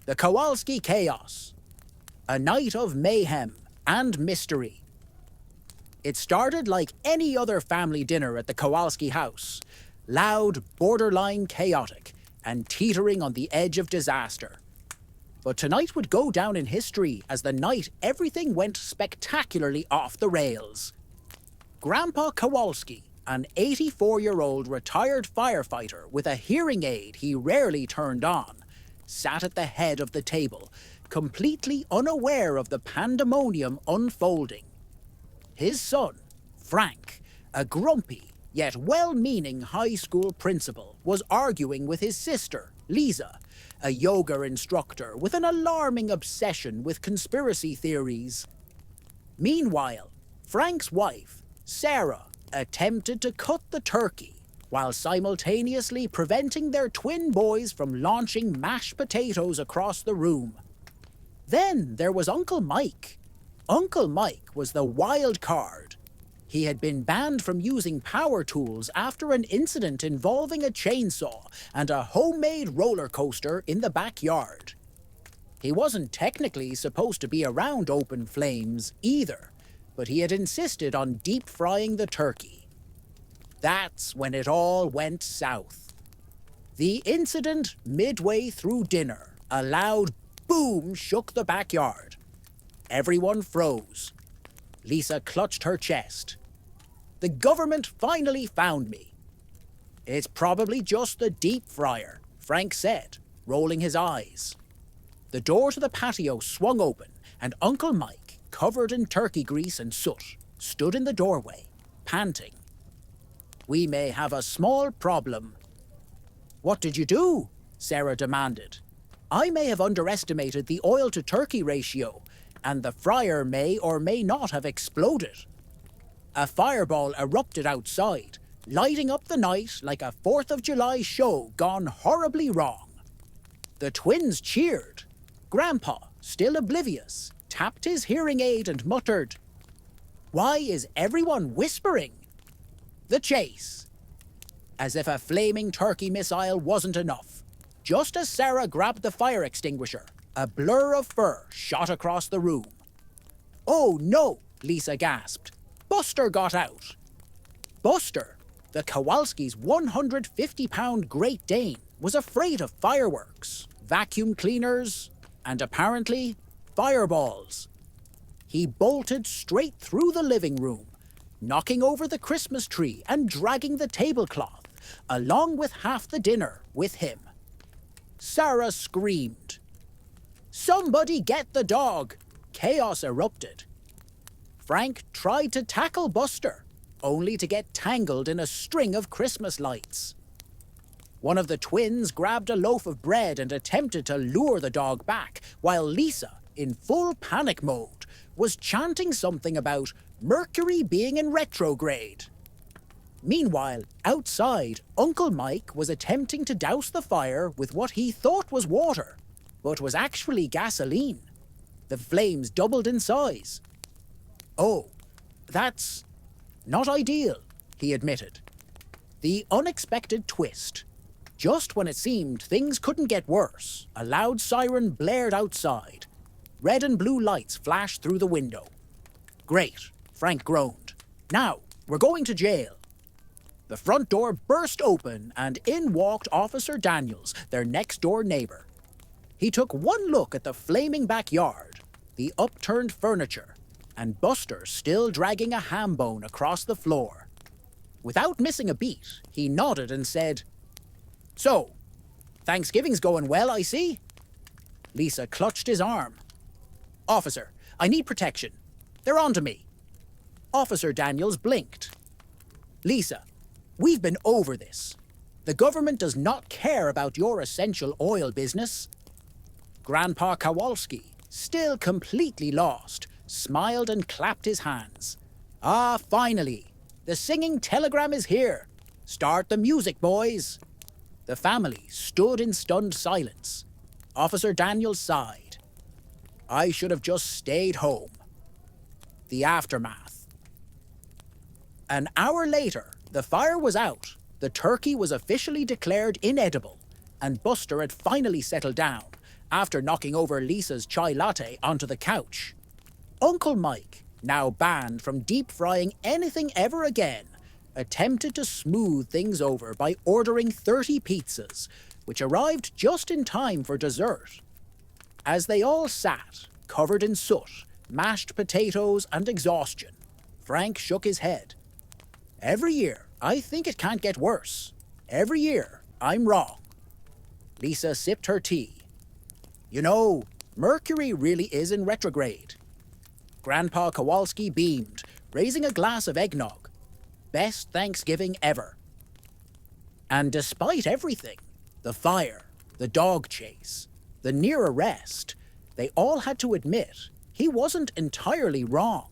The Kowalski Chaos. A night of mayhem and mystery. It started like any other family dinner at the Kowalski house. Loud, borderline chaotic, and teetering on the edge of disaster. But tonight would go down in history as the night everything went spectacularly off the rails. Grandpa Kowalski, an 84-year-old retired firefighter with a hearing aid he rarely turned on, sat at the head of the table, completely unaware of the pandemonium unfolding. His son, Frank, a grumpy yet well-meaning high school principal, was arguing with his sister, Lisa, a yoga instructor with an alarming obsession with conspiracy theories. Meanwhile, Frank's wife, Sarah, attempted to cut the turkey while simultaneously preventing their twin boys from launching mashed potatoes across the room. Then there was Uncle Mike. Uncle Mike was the wild card. He had been banned from using power tools after an incident involving a chainsaw and a homemade roller coaster in the backyard. He wasn't technically supposed to be around open flames either, but he had insisted on deep frying the turkey. That's when it all went south. The incident midway through dinner, a loud boom shook the backyard. Everyone froze. Lisa clutched her chest. The government finally found me. It's probably just the deep fryer, Frank said, rolling his eyes. The door to the patio swung open, and Uncle Mike, covered in turkey grease and soot, stood in the doorway, panting. We may have a small problem. What did you do? Sarah demanded. I may have underestimated the oil-to-turkey ratio, and the fryer may or may not have exploded. A fireball erupted outside, lighting up the night like a 4th of July show gone horribly wrong. The twins cheered. Grandpa, still oblivious, tapped his hearing aid and muttered, "Why is everyone whispering?" The chase. As if a flaming turkey missile wasn't enough. Just as Sarah grabbed the fire extinguisher, a blur of fur shot across the room. "Oh no," Lisa gasped. "Buster got out." Buster, the Kowalski's 150-pound Great Dane, was afraid of fireworks, vacuum cleaners, and apparently fireballs. He bolted straight through the living room, knocking over the Christmas tree and dragging the tablecloth, along with half the dinner, with him. Sarah screamed. "Somebody get the dog!" Chaos erupted. Frank tried to tackle Buster, only to get tangled in a string of Christmas lights. One of the twins grabbed a loaf of bread and attempted to lure the dog back, while Lisa, in full panic mode, was chanting something about Mercury being in retrograde. Meanwhile, outside, Uncle Mike was attempting to douse the fire with what he thought was water, but was actually gasoline. The flames doubled in size. "Oh, that's not ideal," he admitted. The unexpected twist. Just when it seemed things couldn't get worse, a loud siren blared outside. Red and blue lights flashed through the window. "Great," Frank groaned. "Now, we're going to jail." The front door burst open and in walked Officer Daniels, their next-door neighbor. He took one look at the flaming backyard, the upturned furniture, and Buster still dragging a ham bone across the floor. Without missing a beat, he nodded and said, "So, Thanksgiving's going well, I see?" Lisa clutched his arm. "Officer, I need protection. They're on to me." Officer Daniels blinked. "Lisa, we've been over this. The government does not care about your essential oil business." Grandpa Kowalski, still completely lost, smiled and clapped his hands. "Ah, finally! The singing telegram is here. Start the music, boys." The family stood in stunned silence. Officer Daniels sighed. "I should have just stayed home." The aftermath. An hour later, the fire was out, the turkey was officially declared inedible, and Buster had finally settled down, after knocking over Lisa's chai latte onto the couch. Uncle Mike, now banned from deep frying anything ever again, attempted to smooth things over by ordering 30 pizzas, which arrived just in time for dessert. As they all sat, covered in soot, mashed potatoes, and exhaustion, Frank shook his head. Every year, I think it can't get worse. Every year, I'm wrong. Lisa sipped her tea. You know, Mercury really is in retrograde. Grandpa Kowalski beamed, raising a glass of eggnog. Best Thanksgiving ever. And despite everything, the fire, the dog chase, the near arrest, they all had to admit he wasn't entirely wrong.